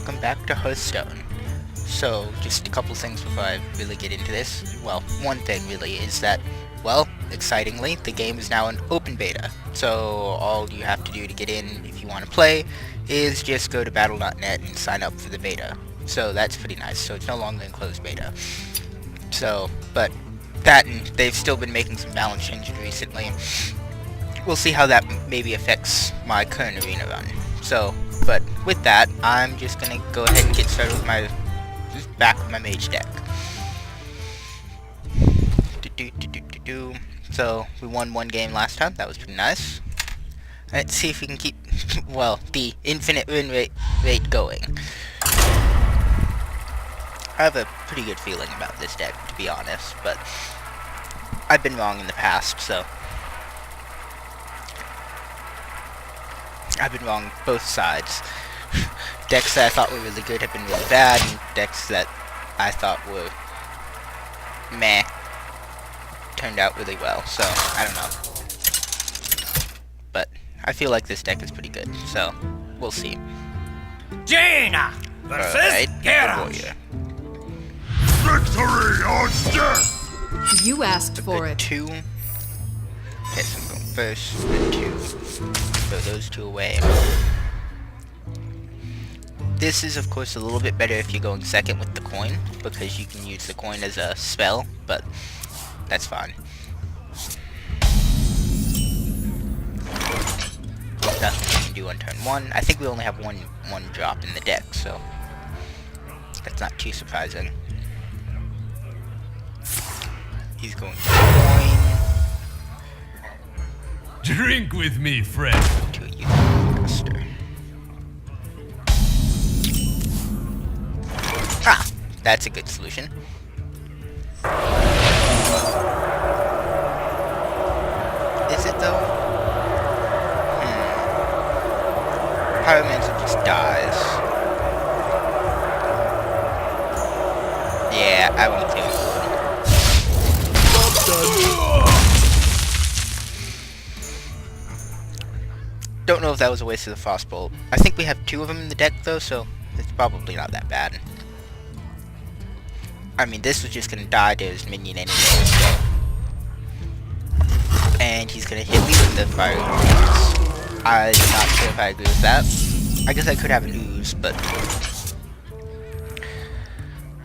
welcome back to Hearthstone. So, just a couple things before I really get into this. Well, one thing really is that, well, excitingly, the game is now an open beta. So, all you have to do to get in, if you want to play, is just go to battle.net and sign up for the beta. So, that's pretty nice. So, it's no longer in closed beta. So, but that, and they've still been making some balance changes recently. We'll see how that maybe affects my current arena run. So, but with that, I'm just gonna go ahead and get started with my Mage deck. So we won one game last time. That was pretty nice. Let's see if we can keep, well, the infinite win rate going. I have a pretty good feeling about this deck, to be honest, but I've been wrong in the past, so I've been wrong both sides. Decks that I thought were really good have been really bad, and decks that I thought were meh turned out really well, so I don't know. But I feel like this deck is pretty good, so we'll see. Jaina versus Geralt. Victory on death! You asked for it. Two. Okay, so I'm going first, then two. Throw those two away. This is, of course, a little bit better if you're going second with the coin, because you can use the coin as a spell, but that's fine. Nothing we can do on turn one. I think we only have one drop in the deck, so that's not too surprising. He's going to coin. Drink with me, friend. To a Duster. Ah, that's a good solution. Is it though? Pyromancer just dies. Yeah, I won't take it. Don't know if that was a waste of the Frostbolt. I think we have two of them in the deck though, so it's probably not that bad. I mean, this was just gonna die to his minion anyway, so. And he's gonna hit me with the fire ooze. I'm not sure if I agree with that. I guess I could have an ooze, but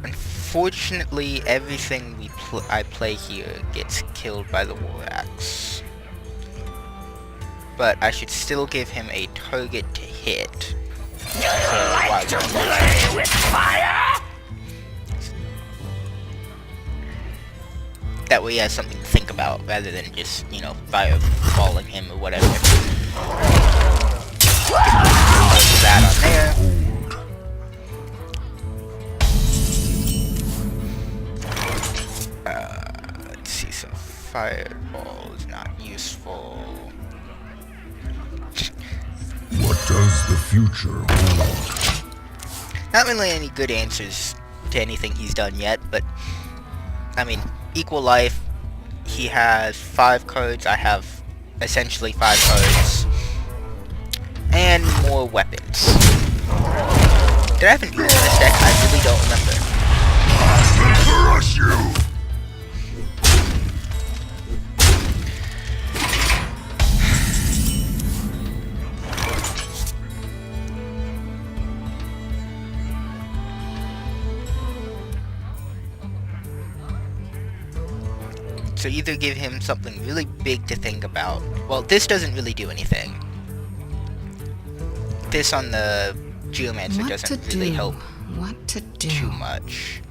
unfortunately, everything I play here gets killed by the War Axe. But I should still give him a target to hit. Like to play with fire? That way he has something to think about, rather than just, you know, fireballing him or whatever. Put that on there. Let's see, so fireball is not useful. What does the future hold? Not really any good answers to anything he's done yet, but I mean, equal life, he has 5 cards, I have essentially 5 cards, and more weapons. Did I have an ooze in this deck? I really don't remember. I will crush you! So either give him something really big to think about. Well, this doesn't really do anything. This on the Geomancer doesn't really help too much.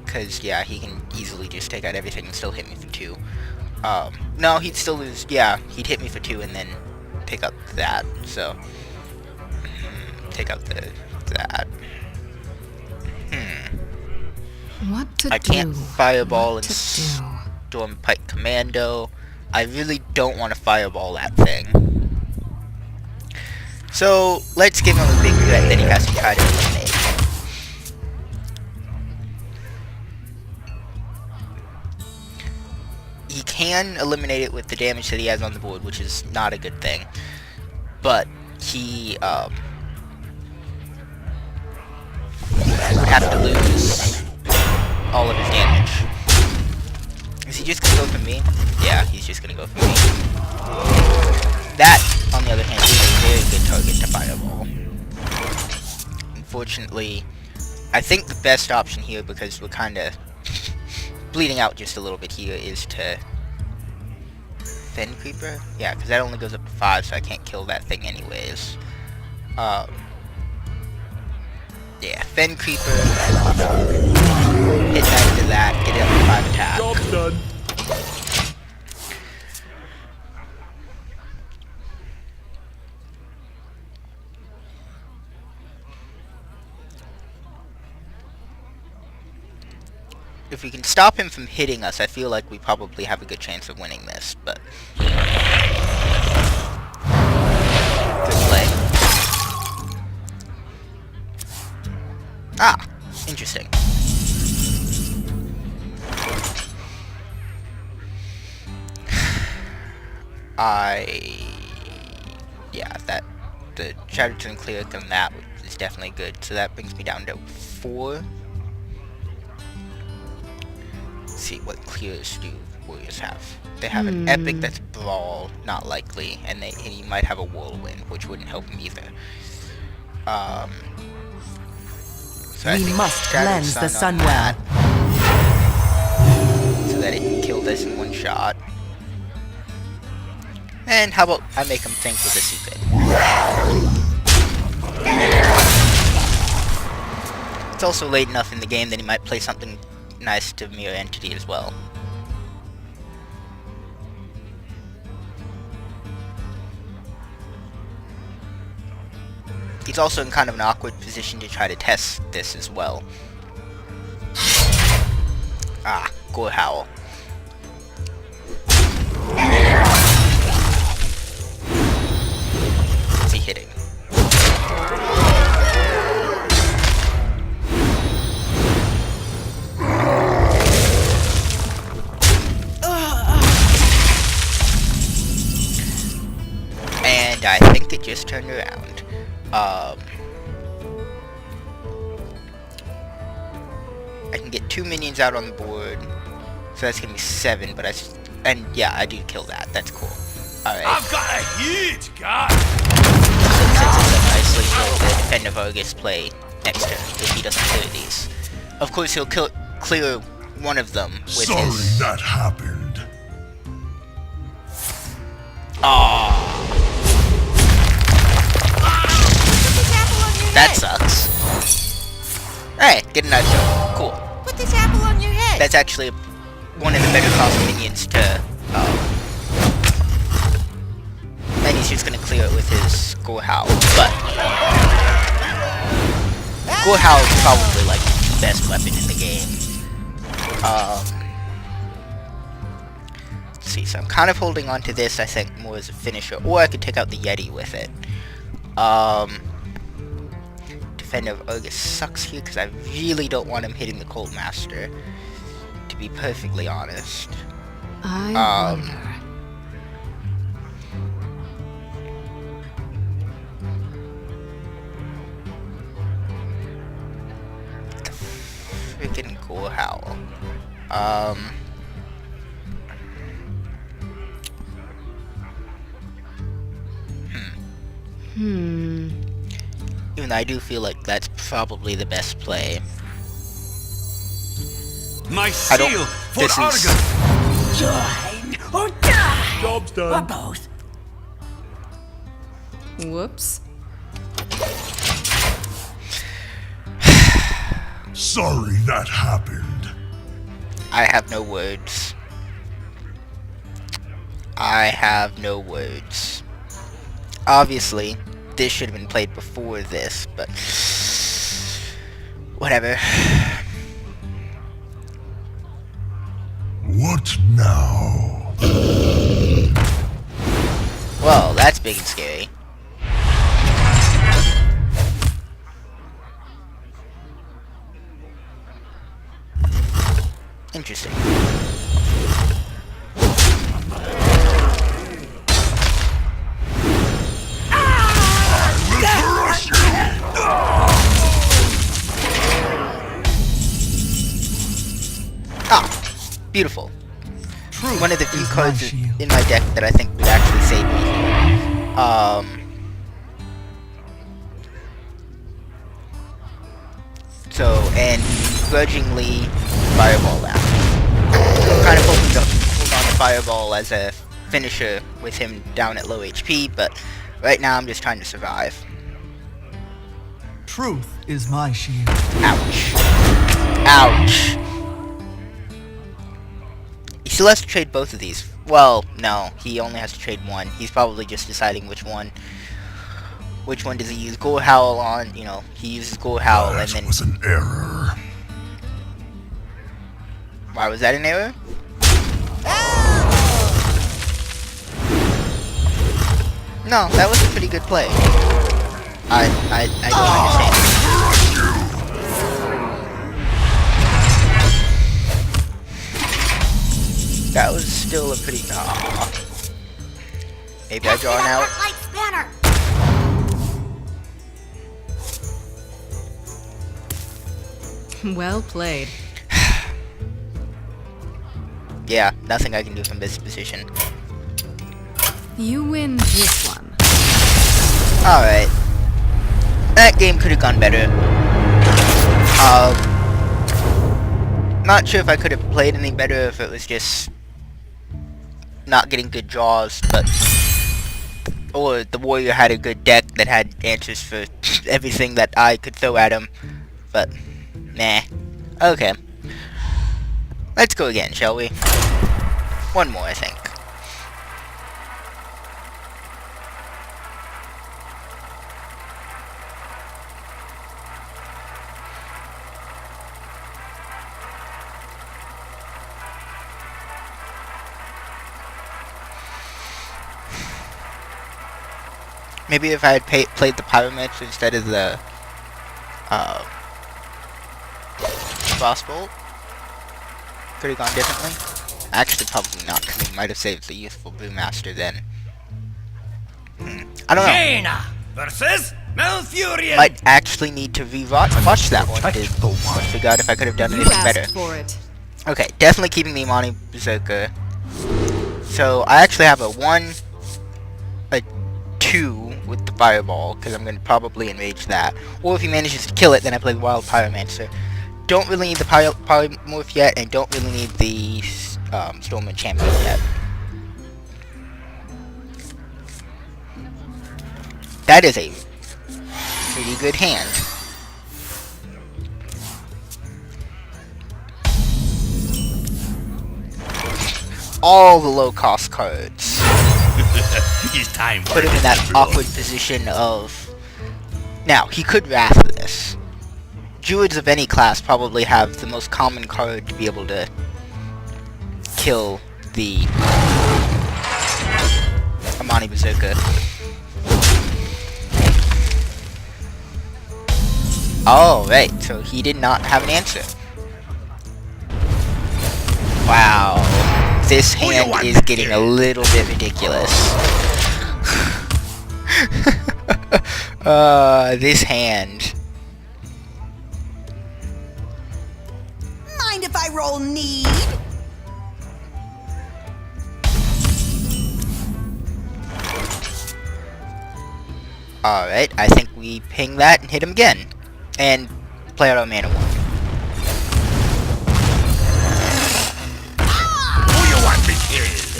Because, yeah, he can easily just take out everything and still hit me for 2. No, he'd still lose. Yeah, he'd hit me for 2 and then pick up that. So, take out that. I can't fireball and Stormpike Commando. I really don't want to fireball that thing. So let's give him a big threat that he has to try to eliminate. He can eliminate it with the damage that he has on the board, which is not a good thing. But he have to lose all of his damage. Is he just gonna go for me? Yeah, he's just gonna go for me. That, on the other hand, is a very good target to fireball. Unfortunately, I think the best option here, because we're kinda bleeding out just a little bit here, is to Fen Creeper? Yeah, because that only goes up to 5, so I can't kill that thing anyways. Yeah, Fen Creeper, hit that into that, get it up to 5 attack. Job's done. If we can stop him from hitting us, I feel like we probably have a good chance of winning this, but... Good play. Ah! Interesting. Yeah, the Chatterton cleric on that is definitely good, so that brings me down to 4. See what clears do warriors have. They have an epic that's brawl, not likely, and he might have a whirlwind, which wouldn't help him either. So I We think must Shadow cleanse the Sun sun on well. that, so that it can kill this in one shot. And how about I make him think with a secret? It's also late enough in the game that he might play something nice to Mirror Entity as well. He's also in kind of an awkward position to try to test this as well. Ah, Gore Howl. What's he hitting? And I think it just turned around. I can get 2 minions out on the board, so that's gonna be 7. But and yeah, I do kill that. That's cool. All right. I've got a huge gun. So it sets us up nicely for the Defender Vargas play next turn if he doesn't clear these. Of course, he'll clear one of them with Sorry his. that happened. Aww. That sucks. Alright, get another joke. Cool. Put this apple on your head. That's actually one of the better cost minions to, and he's just gonna clear it with his Gore Howl, but Gore Howl is probably like the best weapon in the game. Let's see, so I'm kind of holding on to this, I think, more as a finisher, or I could take out the Yeti with it. Defender of Argus sucks here because I really don't want him hitting the Cold Master, to be perfectly honest. I wonder. Freaking Gore Howl. Even though I do feel like that's probably the best play. My I don't. seal for This Argus. is. Join or die. Job's Or done. both. Whoops. Sorry that happened. I have no words. I have no words. Obviously, this should have been played before this, but whatever. What now? Well, that's big and scary. Interesting. Crush you! Beautiful. Truth One of the few is my cards shield. in my deck that I think would actually save me. So, and grudgingly Fireball out. Kind of hoping to hold on to Fireball as a finisher with him down at low HP, but right now I'm just trying to survive. Truth is my shield. Ouch. Ouch. He still has to trade both of these. Well, no, he only has to trade one. He's probably just deciding which one does he use Gore Howl on, you know, he uses Gore Howl and That then... was an error. Why was that an error? No, that was a pretty good play. I don't understand. That was still a pretty... Aw. Maybe I draw an out. Light spanner. Well played. Yeah, nothing I can do from this position. You win this one. Alright. That game could have gone better. Not sure if I could have played any better if it was just not getting good draws, but... Or the warrior had a good deck that had answers for everything that I could throw at him. But, nah. Okay. Let's go again, shall we? One more, I think. Maybe if I had played the Pyromancer instead of the Frostbolt, could have gone differently. Actually, probably not, because he might have saved the Youthful Brewmaster then. I don't know. Jaina versus Malfurion. Might actually need to watch that one to figure out if I could have done You anything asked better. for it. Okay, definitely keeping the Imani Berserker. So I actually have a 1, a 2 with the Fireball, because I'm going to probably enrage that. Or if he manages to kill it, then I play Wild Pyromancer. Don't really need the Polymorph yet, and don't really need the Stormwind Champion yet. That is a pretty good hand. All the low-cost cards. It's time for Put him in that awkward position of... Now, he could Wrath this. Druids of any class probably have the most common card to be able to kill the Imani Berserker. Oh, right, so he did not have an answer. Wow. This hand is getting a little bit ridiculous. This hand. Mind if I roll need? Alright, I think we ping that and hit him again. And play out our mana 1. Who you want me killed?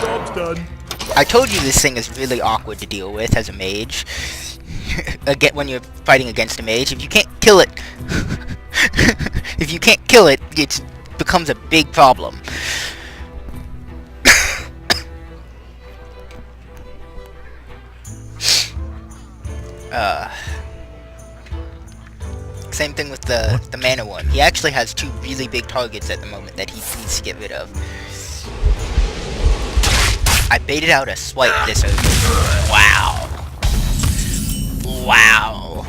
Job's done. I told you this thing is really awkward to deal with as a mage. Again, when you're fighting against a mage, if you can't kill it, it becomes a big problem. Same thing with the mana 1. He actually has 2 really big targets at the moment that he needs to get rid of. I baited out a swipe this over. Wow. Wow.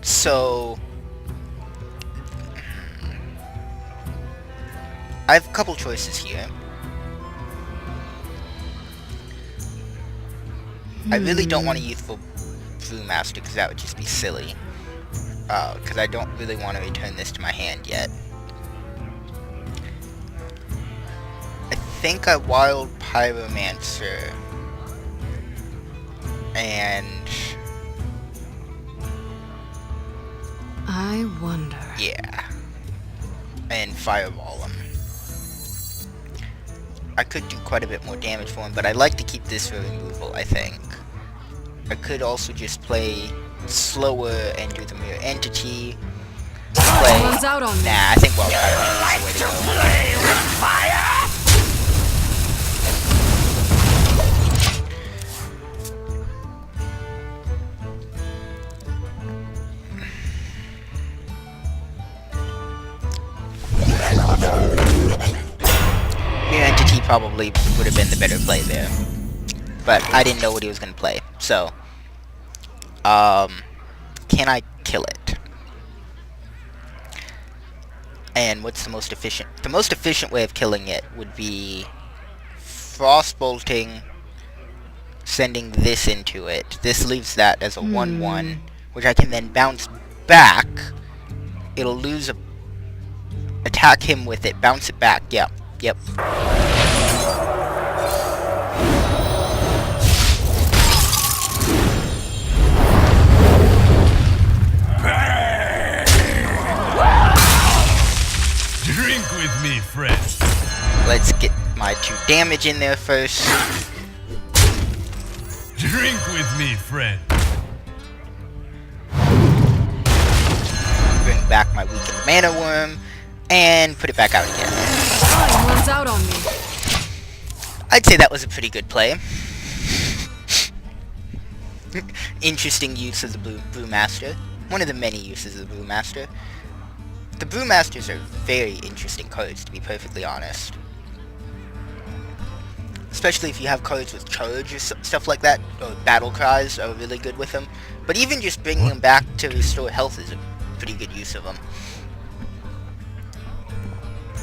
So... I have a couple choices here. I really don't want a Youthful Brewmaster, because that would just be silly. Because I don't really want to return this to my hand yet. I think I Wild Pyromancer. And... I wonder. yeah. And Fireball him. I could do quite a bit more damage for him, but I'd like to keep this for removal, I think. I could also just play slower and do the Mirror Entity. Play... Runs out on me. nah, I think Wild Pyromancer is the way to go. Play with fire! Mirror Entity probably would have been the better play there. But I didn't know what he was going to play. So, can I kill it? And what's the most efficient? The most efficient way of killing it would be Frostbolting, sending this into it. This leaves that as a 1/1, which I can then bounce back. It'll lose a... attack him with it, bounce it back. Yep. Drink with me, friend. Let's get my 2 damage in there first. Drink with me, friend. Bring back my weakened mana worm. And put it back out again. Time runs out on me. I'd say that was a pretty good play. Interesting use of the Brewmaster. One of the many uses of the Brewmaster. The Brewmasters are very interesting cards, to be perfectly honest. Especially if you have cards with charge or stuff like that, or battle cries are really good with them. But even just bringing them back to restore health is a pretty good use of them.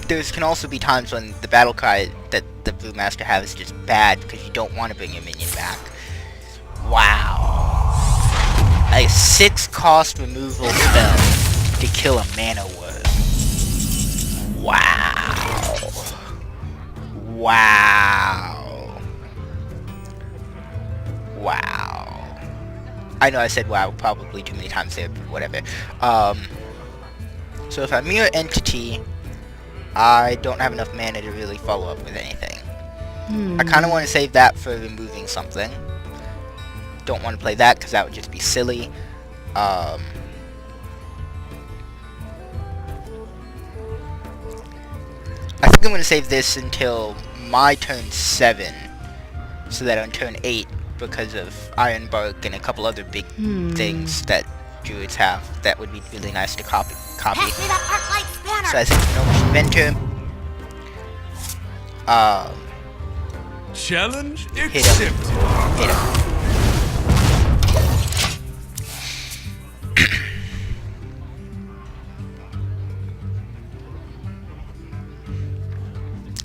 There can also be times when the battle cry that the Brewmaster has is just bad because you don't want to bring your minion back. Wow. A 6-cost removal spell to kill a mana worm. Wow. Wow. Wow. I know I said wow probably too many times there, but whatever. So if I Mirror Entity, I don't have enough mana to really follow up with anything. I kind of want to save that for removing something. Don't want to play that because that would just be silly. I think I'm going to save this until my turn 7, so that on turn 8, because of Iron Bark and a couple other big things that druids have, that would be really nice to copy. Pass me that Arclight spanner. So I think Gnomish Inventor. Challenge Hit accepted. him.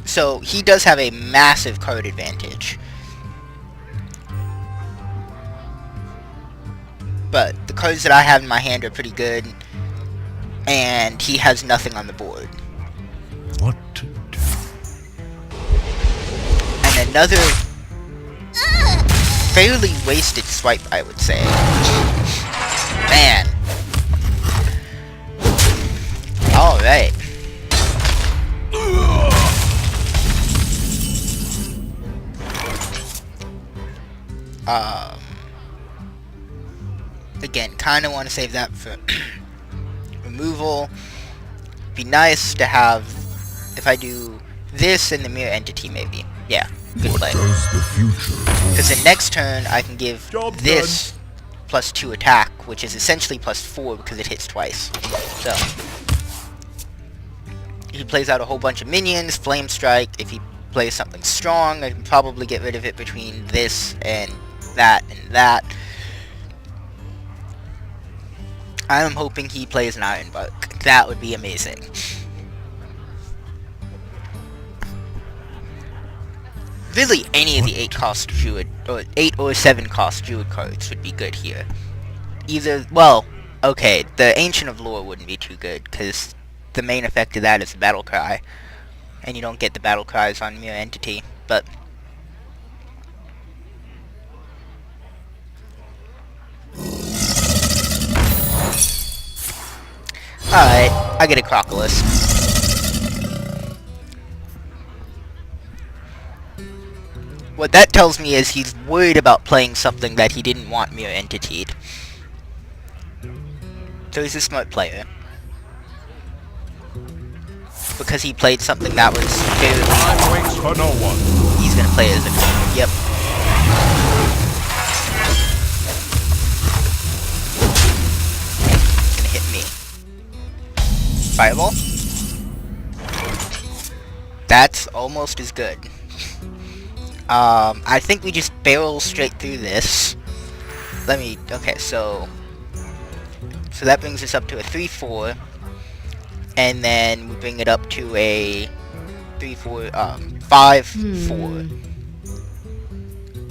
So he does have a massive card advantage. But the cards that I have in my hand are pretty good. And he has nothing on the board. What to do? And another fairly wasted swipe, I would say. Man. Alright. Again, kind of want to save that for removal. Be nice to have, if I do this and the Mirror Entity maybe. Yeah, good play. Does the future hold? Because the next turn I can give Job this plus 2 attack, which is essentially plus 4 because it hits twice. So he plays out a whole bunch of minions, Flame Strike. If he plays something strong, I can probably get rid of it between this and that and that. I'm hoping he plays an Iron Bark. That would be amazing. Really, any of the 8-cost Druid, or 8 or 7-cost Druid cards would be good here. either, well, okay, the Ancient of Lore wouldn't be too good, because the main effect of that is the battle cry, and you don't get the battle cries on Mere Entity, but... Alright, I get a Crocolus. What that tells me is he's worried about playing something that he didn't want Mere Entitied. So he's a smart player. Because he played something that was very... Time waits for no one. He's gonna play it as a... Yep. Gonna hit me. Fireball? That's almost as good. I think we just barrel straight through this. Let me... Okay, so that brings us up to a 3-4. And then we bring it up to a 5-4.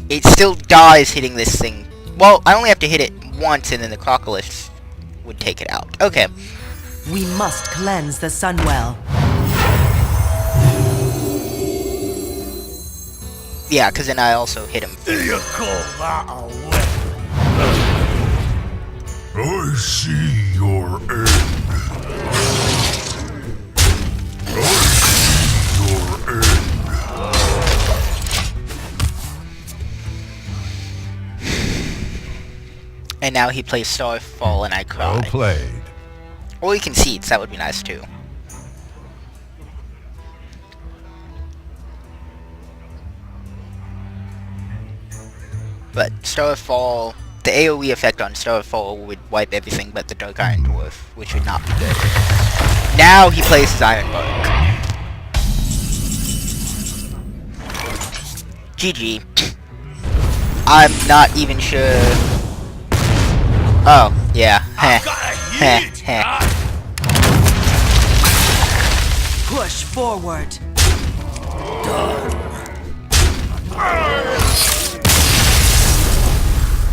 It still dies hitting this thing. Well, I only have to hit it once and then the Crocolus would take it out. Okay. We must cleanse the Sunwell. Yeah, because then I also hit him. You call that a weapon? I see your end. I see your end. And now he plays Starfall and I cry. Well played. Or he concedes, that would be nice too. But Starfall, the AoE effect on Starfall would wipe everything but the Dark Iron Dwarf, which would not be good. Now he plays his Ironbark. GG. I'm not even sure... Oh, yeah. Heh. Heh, heh. Push forward.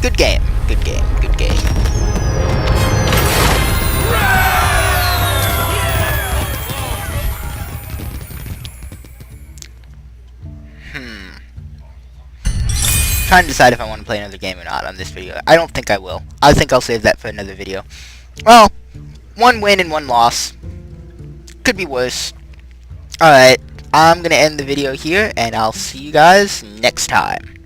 Good game. Good game. Good game. Trying to decide if I want to play another game or not on this video. I don't think I will. I think I'll save that for another video. Well, 1 win and 1 loss. Could be worse. Alright, I'm gonna end the video here, and I'll see you guys next time.